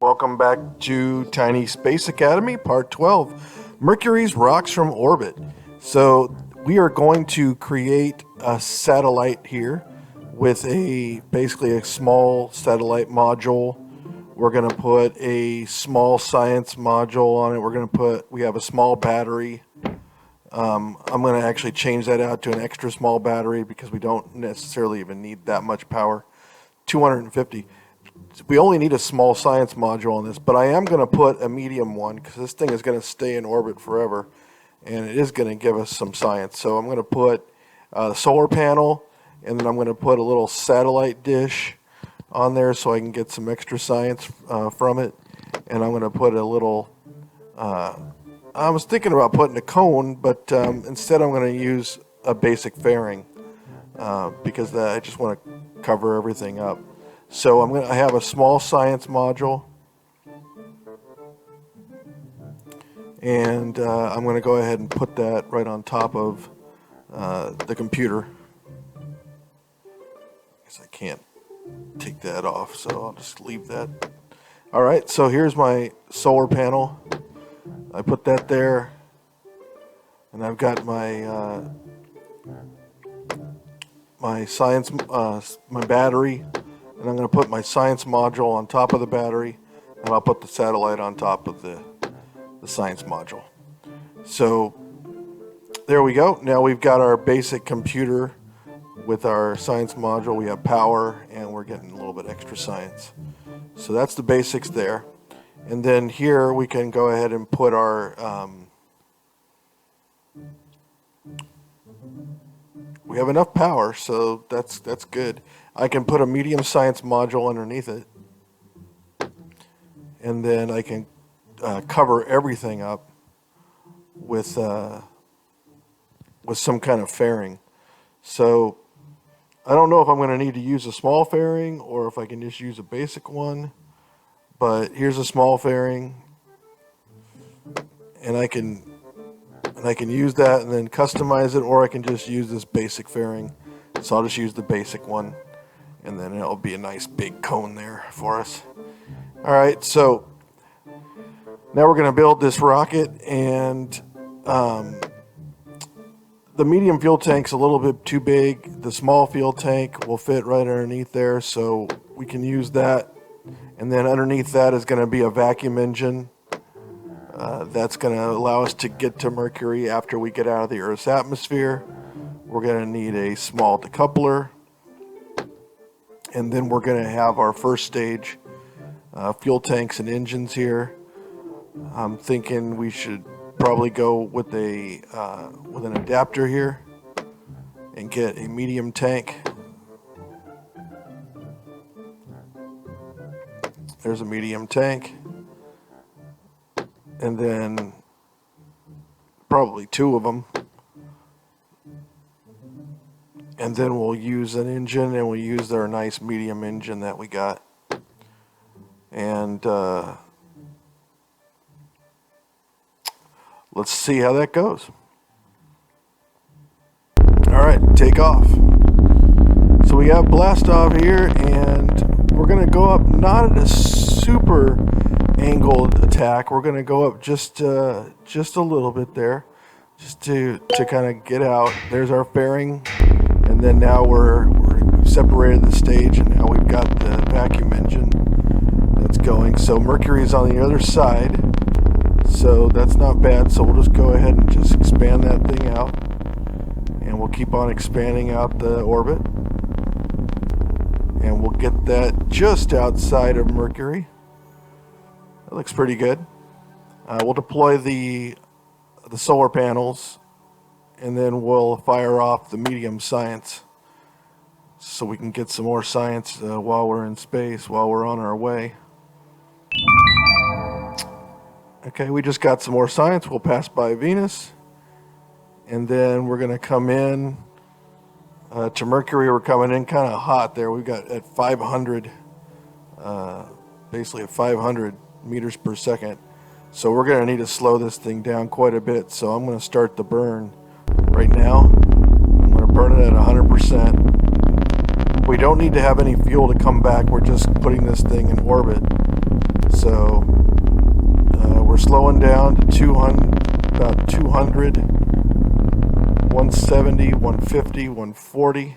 Welcome back to Tiny Space Academy, Part 12, Mercury's Rocks from Orbit. So we are going to create a satellite here with basically a small satellite module. We're going to put a small science module on it. We have a small battery. I'm going to actually change that out to an extra small battery because we don't necessarily even need that much power. 250. We only need a small science module on this, but I am going to put a medium one because this thing is going to stay in orbit forever, and it is going to give us some science. So I'm going to put a solar panel, and then I'm going to put a little satellite dish on there so I can get some extra science from it. And I'm going to put a little, I was thinking about putting a cone, but instead I'm going to use a basic fairing because I just want to cover everything up. So I have a small science module, and I'm going to go ahead and put that right on top of the computer. I guess I can't take that off, so I'll just leave that. All right, so here's my solar panel. I put that there, and I've got my science, my battery. And I'm going to put my science module on top of the battery, and I'll put the satellite on top of the science module. So there we go. Now we've got our basic computer with our science module. We have power, and we're getting a little bit extra science. So that's the basics there. And then here we can go ahead and put our... we have enough power, so that's good. I can put a medium science module underneath it, and then I can cover everything up with some kind of fairing. So I don't know if I'm going to need to use a small fairing or if I can just use a basic one, but here's a small fairing, and I can use that and then customize it, or I can just use this basic fairing. So I'll just use the basic one, and then it'll be a nice big cone there for us. All right, so now we're going to build this rocket, and the medium fuel tank's a little bit too big. The small fuel tank will fit right underneath there, so we can use that. And then underneath that is going to be a vacuum engine. That's going to allow us to get to Mercury after we get out of the Earth's atmosphere. We're going to need a small decoupler. And then we're going to have our first stage fuel tanks and engines here. I'm thinking we should probably go with an adapter here and get a medium tank. There's a medium tank. And then probably two of them. And then we'll use an engine, and we'll use our nice medium engine that we got. And let's see how that goes. All right, take off. So we have blast off here, and we're going to go up not at a super angled attack. We're going to go up just a little bit there, just to kind of get out. There's our fairing. And then now we've separated the stage, and now we've got the vacuum engine that's going. So Mercury's on the other side, so that's not bad. So we'll just go ahead and just expand that thing out, and we'll keep on expanding out the orbit, and we'll get that just outside of Mercury. That looks pretty good. We'll deploy the solar panels, and then we'll fire off the medium science so we can get some more science while we're in space, while we're on our way. Okay, we just got some more science. We'll pass by Venus, and then we're going to come in to Mercury. We're coming in kind of hot there. We've got at 500, basically at 500 meters per second. So we're going to need to slow this thing down quite a bit. So I'm going to start the burn right now. I'm going to burn it at 100%. We don't need to have any fuel to come back. We're just putting this thing in orbit. So slowing down to 200, about 200, 170, 150, 140.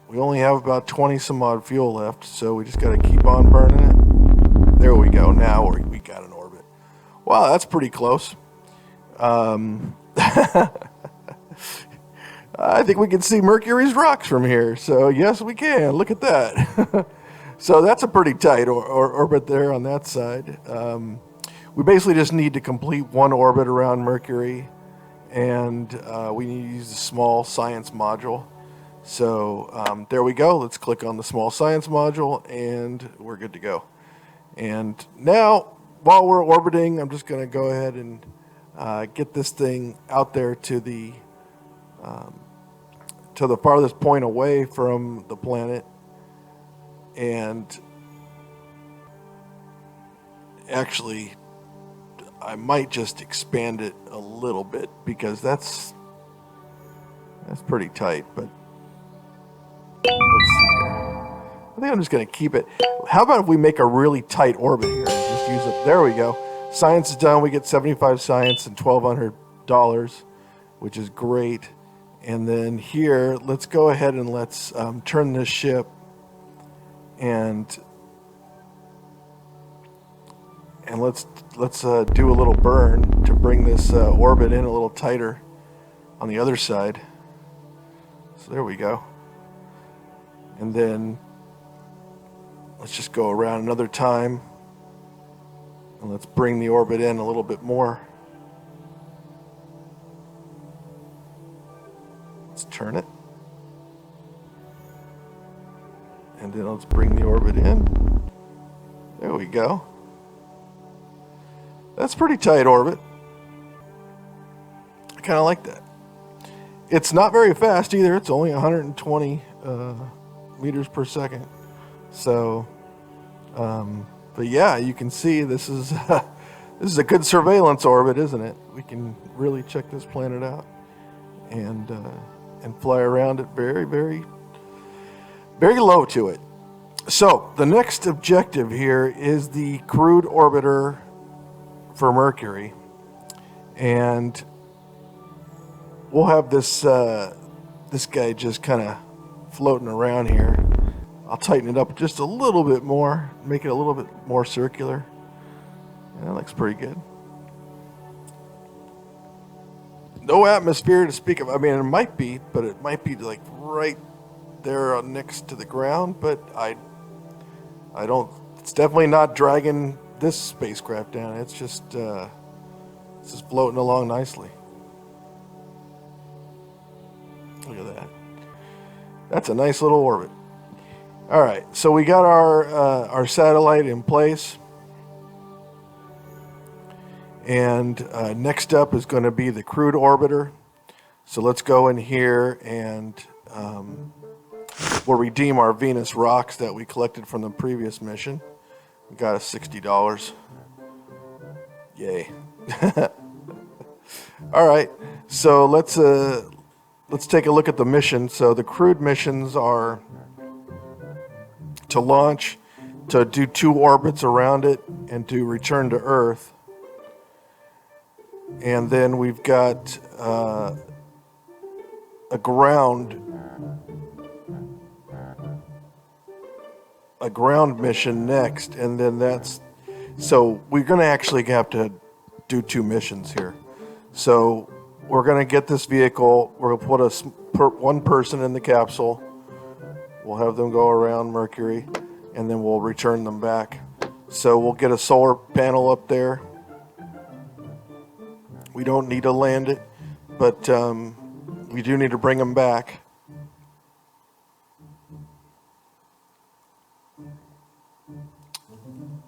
We only have about 20 some odd fuel left, so we just got to keep on burning it. There we go. Now we got an orbit. Wow, that's pretty close. I think we can see Mercury's rocks from here. So yes, we can. Look at that. So that's a pretty tight orbit there on that side. We basically just need to complete one orbit around Mercury, and we need to use the small science module. So there we go. Let's click on the small science module, and we're good to go. And now, while we're orbiting, I'm just going to go ahead and get this thing out there to the farthest point away from the planet. And actually, I might just expand it a little bit because that's pretty tight. But let's see here. I think I'm just going to keep it. How about if we make a really tight orbit here? Just use it. There we go. Science is done. We get 75 science and $1,200, which is great. And then here, let's go ahead and let's turn this ship and let's do a little burn to bring this orbit in a little tighter on the other side. So there we go. And then let's just go around another time, and let's bring the orbit in a little bit more. Let's turn it. And then let's bring the orbit in. There we go. That's pretty tight orbit. I kind of like that. It's not very fast either. It's only 120 meters per second. So, but yeah, you can see this is this is a good surveillance orbit, isn't it? We can really check this planet out and fly around it very, very, very low to it. So the next objective here is the crewed orbiter for Mercury, and we'll have this this guy just kind of floating around here. I'll tighten it up just a little bit more, make it a little bit more circular. Yeah, that looks pretty good. No atmosphere to speak of. I mean, it might be, but it might be like right there next to the ground. But I don't. It's definitely not dragging this spacecraft down. It's just floating along nicely. Look at that. That's a nice little orbit. All right, so we got our satellite in place, and next up is going to be the crewed orbiter. So let's go in here and we'll redeem our Venus rocks that we collected from the previous mission. We got us $60. Yay! All right, so let's take a look at the mission. So the crewed missions are to launch, to do 2 orbits around it, and to return to Earth. And then we've got a ground mission next, and then so we're going to actually have to do 2 missions here. So we're going to get this vehicle, we're going to put one person in the capsule, we'll have them go around Mercury, and then we'll return them back. So we'll get a solar panel up there. We don't need to land it, but we do need to bring them back.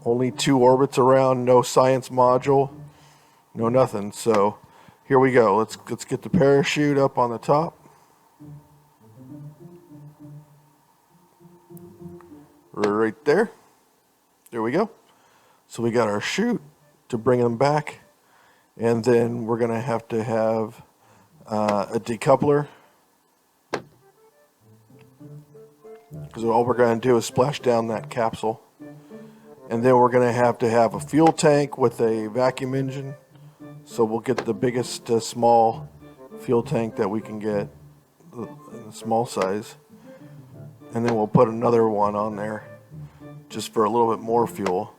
Only 2 orbits around, no science module, no nothing. So here we go. Let's get the parachute up on the top. Right there. There we go. So we got our chute to bring them back, and then we're going to have a decoupler, because all we're going to do is splash down that capsule, And then we're going to have a fuel tank with a vacuum engine. So we'll get the biggest small fuel tank that we can get, the small size. And then we'll put another one on there just for a little bit more fuel.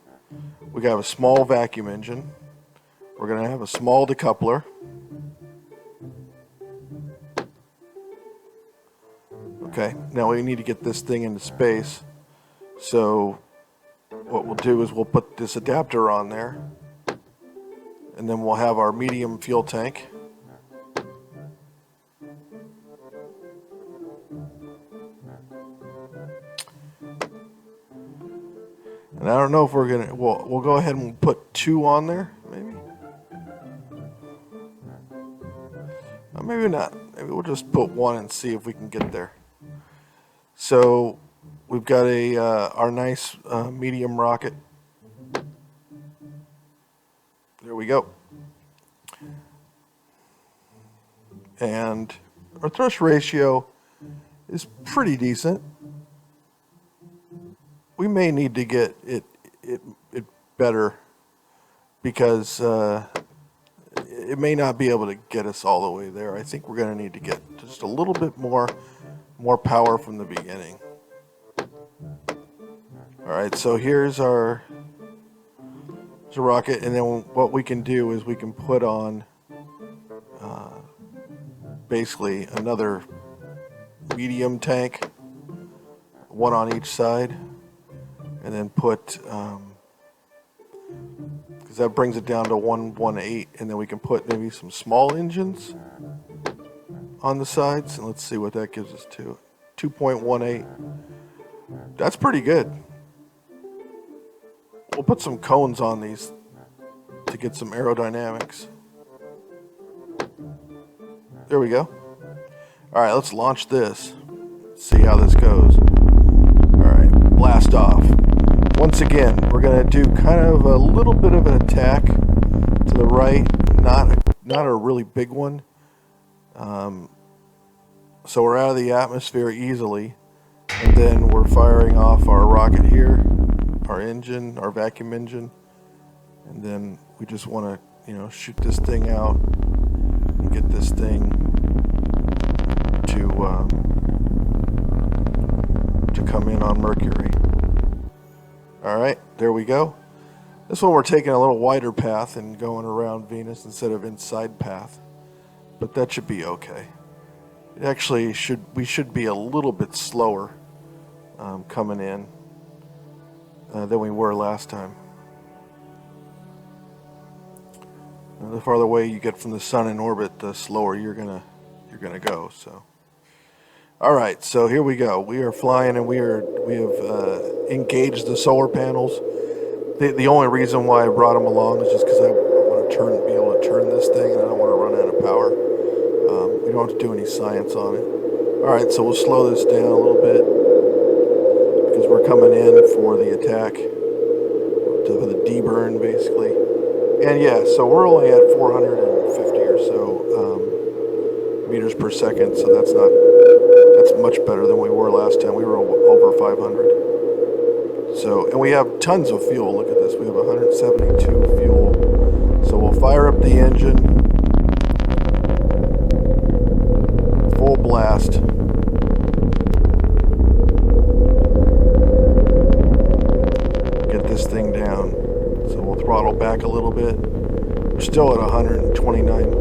We got a small vacuum engine. We're going to have a small decoupler. Okay, now we need to get this thing into space. So what we'll do is we'll put this adapter on there. And then we'll have our medium fuel tank. And I don't know if we're gonna. We'll go ahead and put 2 on there, maybe. Or maybe not. Maybe we'll just put 1 and see if we can get there. So we've got our nice medium rocket. There we go. And our thrust ratio is pretty decent. We may need to get it better because it may not be able to get us all the way there. I think we're going to need to get just a little bit more power from the beginning. All right, so here's our rocket, and then what we can do is we can put on basically another medium tank, 1 on each side. And then put, because that brings it down to 118, and then we can put maybe some small engines on the sides, and let's see what that gives us to 2.18. That's pretty good. We'll put some cones on these to get some aerodynamics. There we go. All right, let's launch this. See how this goes. All right, blast off. Once again, we're going to do kind of a little bit of an attack to the right, not a really big one. So we're out of the atmosphere easily, and then we're firing off our rocket here, our engine, our vacuum engine, and then we just want to, shoot this thing out and get this thing to come in on Mercury. All right, there we go. This one we're taking a little wider path and going around Venus instead of inside path, but that should be okay. It actually we should be a little bit slower coming in than we were last time. The farther away you get from the sun in orbit, the slower you're gonna go. So. All right, so here we go. We are flying, and we have engaged the solar panels. The only reason why I brought them along is just because I want to be able to turn this thing, and I don't want to run out of power. We don't have to do any science on it. All right, so we'll slow this down a little bit because we're coming in for the attack, for the deburn, basically. And yeah, so we're only at 450 or so meters per second, so that's much better than we were last time. We were over 500. So, and we have tons of fuel. Look at this. We have 172 fuel. So we'll fire up the engine. Full blast. Get this thing down. So we'll throttle back a little bit. We're still at 129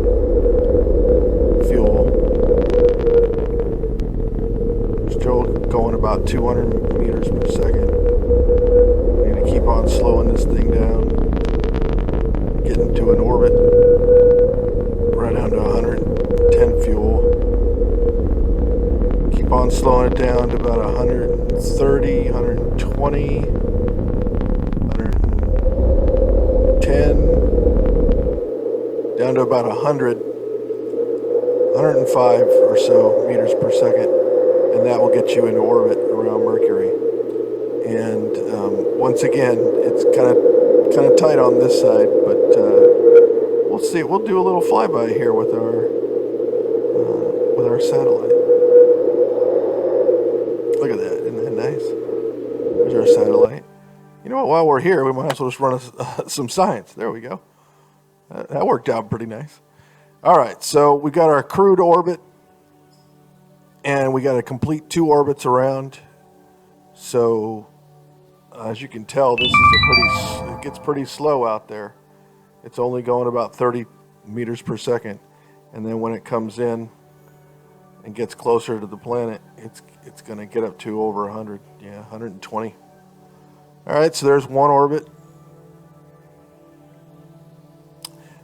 fuel. Still going about 200 meters per second. We're going to keep on slowing this thing down. Get into an orbit. Right down to 110 fuel. Keep on slowing it down to about 130, 120, 110. Down to about 105 or so meters per second. And that will get you into orbit around Mercury. And once again, it's kind of tight on this side, but we'll see. We'll do a little flyby here with our satellite. Look at that! Isn't that nice? There's our satellite. You know well, while we're here, we might as well just run some science. There we go. That worked out pretty nice. All right, so we got our crude orbit, and we got to complete 2 orbits around. So, as you can tell, this is it gets pretty slow out there. It's only going about 30 meters per second, and then when it comes in and gets closer to the planet, it's going to get up to over 100, 120. All right, so there's 1 orbit.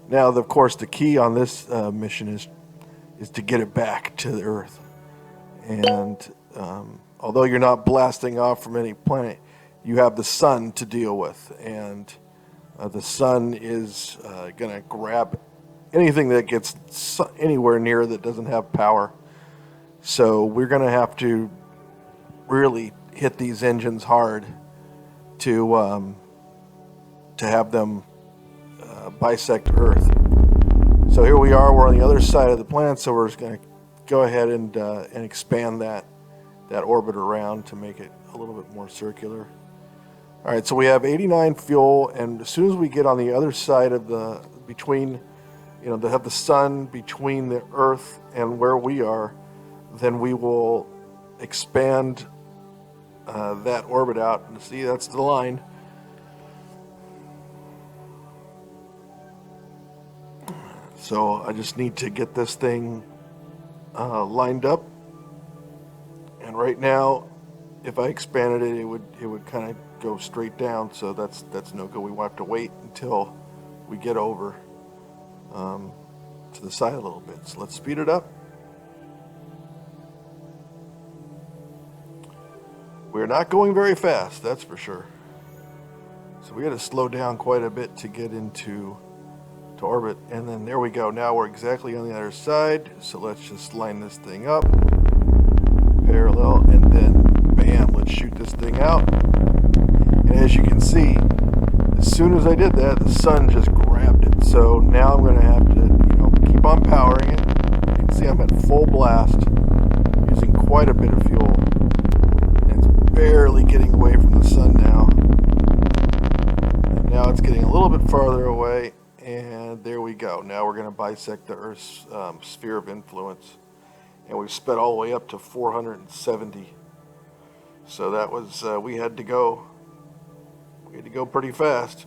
Now, of course, the key on this mission is to get it back to the Earth. And although you're not blasting off from any planet, you have the sun to deal with. And the sun is going to grab anything that gets anywhere near that doesn't have power. So we're going to have to really hit these engines hard to have them bisect Earth. So here we are. We're on the other side of the planet, so we're just going to go ahead and expand that orbit around to make it a little bit more circular. All right, so we have 89 fuel, and as soon as we get on the other side of to have the sun between the Earth and where we are, then we will expand that orbit out. And see, that's the line. So I just need to get this thing lined up. And right now, if I expanded it, it would kind of go straight down. So that's no good. We will have to wait until we get over to the side a little bit. So let's speed it up. We're not going very fast, that's for sure. So we got to slow down quite a bit to get into orbit. And then there we go. Now we're exactly on the other side. So let's just line this thing up parallel, and then bam, let's shoot this thing out. And as you can see, as soon as I did that, the sun just grabbed it. So now I'm going to have to keep on powering it. You can see I'm at full blast, using quite a bit of fuel. Barely getting away from the sun now. And now it's getting a little bit farther away, and there we go. Now we're going to bisect the Earth's sphere of influence, and we've sped all the way up to 470. So that was we had to go pretty fast,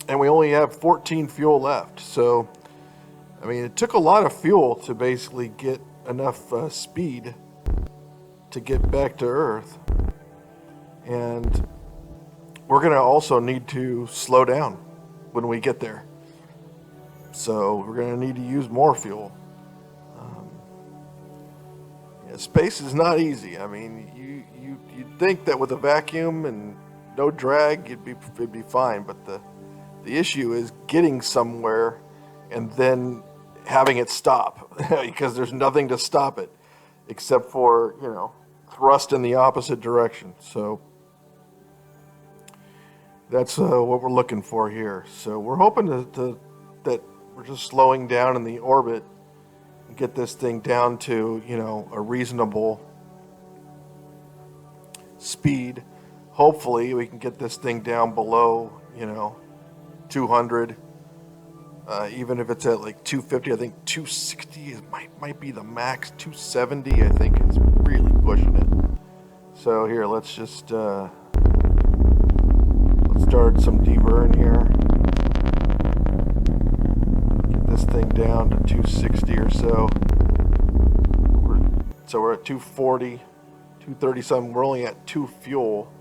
and we only have 14 fuel left. So I mean, it took a lot of fuel to basically get enough speed to get back to Earth. And we're going to also need to slow down when we get there. So we're going to need to use more fuel. Space is not easy. I mean, you'd think that with a vacuum and no drag, it'd be fine. But the issue is getting somewhere and then having it stop because there's nothing to stop it except for, thrust in the opposite direction. So that's what we're looking for here. So we're hoping that we're just slowing down in the orbit and get this thing down to, a reasonable speed. Hopefully we can get this thing down below, 200. Even if it's at like 250, I think 260 might be the max. 270, I think, is really pushing it. So here, let's just let's start some deburn here. Get this thing down to 260 or so. So we're at 240, 230 something. We're only at 2 fuel.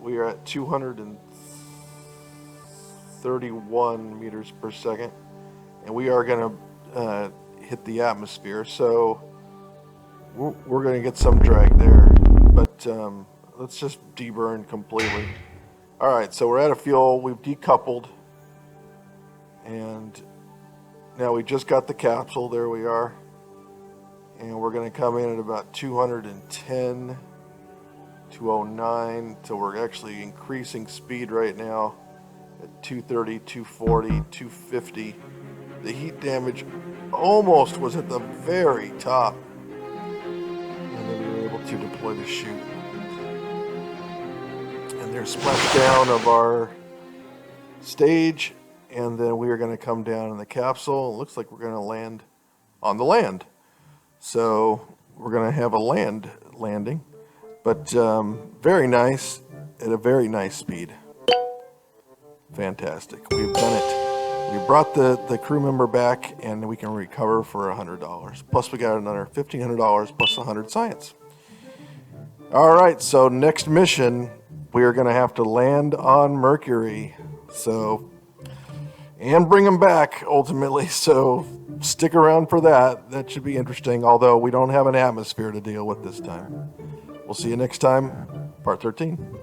We are at 231 meters per second, and we are going to hit the atmosphere. So we're going to get some drag there, but let's just deburn completely. All right, so we're out of fuel. We've decoupled, and now we just got the capsule. There we are, and we're going to come in at about 210, 209. So we're actually increasing speed right now at 230, 240, 250. The heat damage almost was at the very top. And then we were able to deploy the chute. There's splashdown of our stage, and then we are going to come down in the capsule. It looks like we're going to land on the land. So we're going to have a land landing, but very nice at a very nice speed. Fantastic. We've done it. We brought the crew member back, and we can recover for $100. Plus we got another $1,500 plus 100 science. All right, so next mission, we are going to have to land on Mercury. So, and bring them back ultimately. So stick around for that. That should be interesting, although we don't have an atmosphere to deal with this time. We'll see you next time, part 13.